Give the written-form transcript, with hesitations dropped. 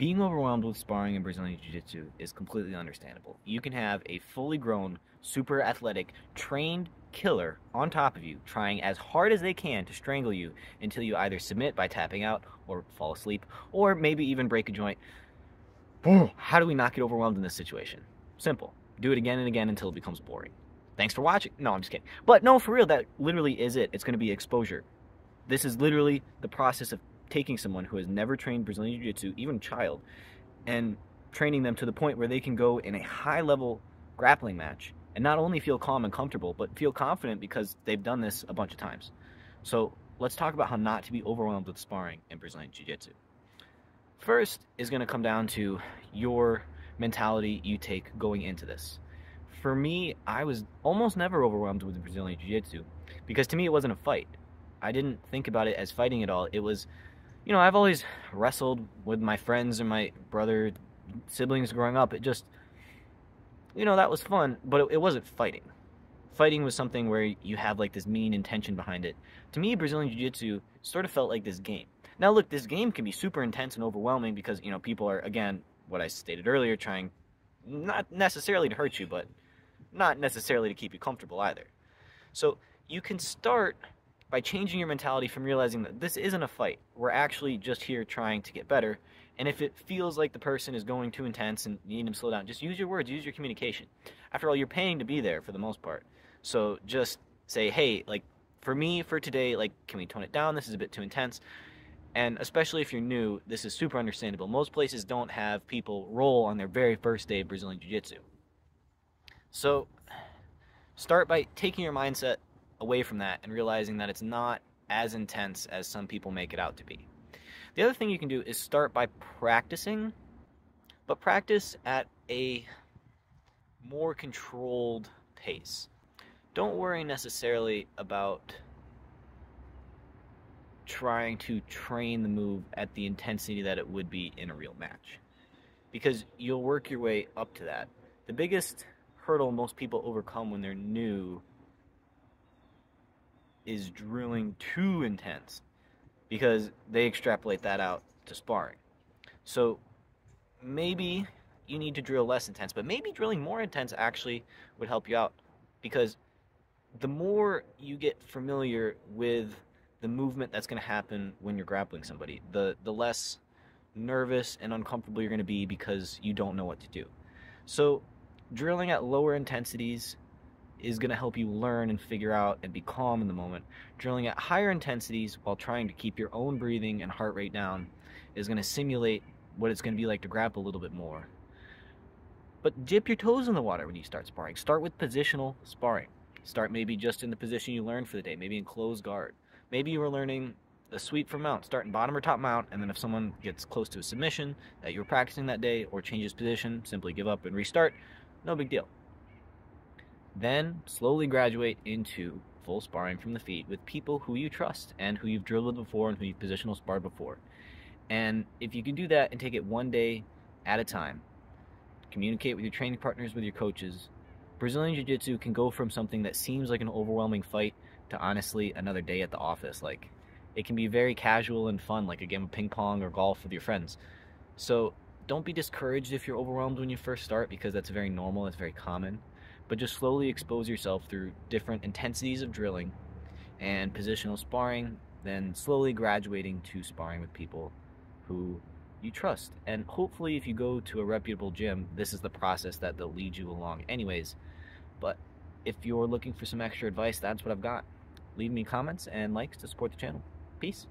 Being overwhelmed with sparring in Brazilian Jiu-Jitsu is completely understandable. You can have a fully grown, super athletic, trained killer on top of you, trying as hard as they can to strangle you until you either submit by tapping out or fall asleep, or maybe even break a joint. How do we not get overwhelmed in this situation? Simple. Do it again and again until it becomes boring. Thanks for watching. No, I'm just kidding. But no, for real, that literally is it. It's going to be exposure. This is literally the process of taking someone who has never trained Brazilian Jiu-Jitsu, even a child, and training them to the point where they can go in a high-level grappling match and not only feel calm and comfortable, but feel confident because they've done this a bunch of times. So let's talk about how not to be overwhelmed with sparring in Brazilian Jiu-Jitsu. First is going to come down to your mentality you take going into this. For me, I was almost never overwhelmed with Brazilian Jiu-Jitsu because to me it wasn't a fight. I didn't think about it as fighting at all. It was, you know, I've always wrestled with my friends and my brother, siblings growing up. It just, you know, that was fun, but it wasn't fighting. Fighting was something where you have like this mean intention behind it. To me, Brazilian Jiu-Jitsu sort of felt like this game. Now look, this game can be super intense and overwhelming because, you know, people are, again, what I stated earlier, trying not necessarily to hurt you, but not necessarily to keep you comfortable either. So you can start by changing your mentality from realizing that this isn't a fight. We're actually just here trying to get better. And if it feels like the person is going too intense and you need them to slow down, just use your words, use your communication. After all, you're paying to be there for the most part. So just say, hey, like, for me, for today, like, can we tone it down? This is a bit too intense. And especially if you're new, this is super understandable. Most places don't have people roll on their very first day of Brazilian Jiu-Jitsu. So start by taking your mindset away from that and realizing that it's not as intense as some people make it out to be. The other thing you can do is start by practicing, but practice at a more controlled pace. Don't worry necessarily about trying to train the move at the intensity that it would be in a real match, because you'll work your way up to that. The biggest hurdle most people overcome when they're new is drilling too intense, because they extrapolate that out to sparring. So maybe you need to drill less intense, but maybe drilling more intense actually would help you out, because the more you get familiar with the movement that's going to happen when you're grappling somebody, the less nervous and uncomfortable you're going to be because you don't know what to do. So drilling at lower intensities is going to help you learn and figure out and be calm in the moment. Drilling at higher intensities while trying to keep your own breathing and heart rate down is going to simulate what it's going to be like to grapple a little bit more. But dip your toes in the water when you start sparring. Start with positional sparring. Start maybe just in the position you learned for the day, maybe in closed guard. Maybe you were learning a sweep from mount. Start in bottom or top mount, and then if someone gets close to a submission that you were practicing that day or changes position, simply give up and restart. No big deal. Then slowly graduate into full sparring from the feet with people who you trust and who you've drilled with before and who you've positional sparred before. And if you can do that and take it one day at a time, communicate with your training partners, with your coaches, Brazilian Jiu-Jitsu can go from something that seems like an overwhelming fight to honestly another day at the office. Like, it can be very casual and fun, like a game of ping pong or golf with your friends. So don't be discouraged if you're overwhelmed when you first start, because that's very normal, that's very common. But just slowly expose yourself through different intensities of drilling and positional sparring, then slowly graduating to sparring with people who you trust. And hopefully if you go to a reputable gym, this is the process that they'll lead you along anyways. But if you're looking for some extra advice, that's what I've got. Leave me comments and likes to support the channel. Peace.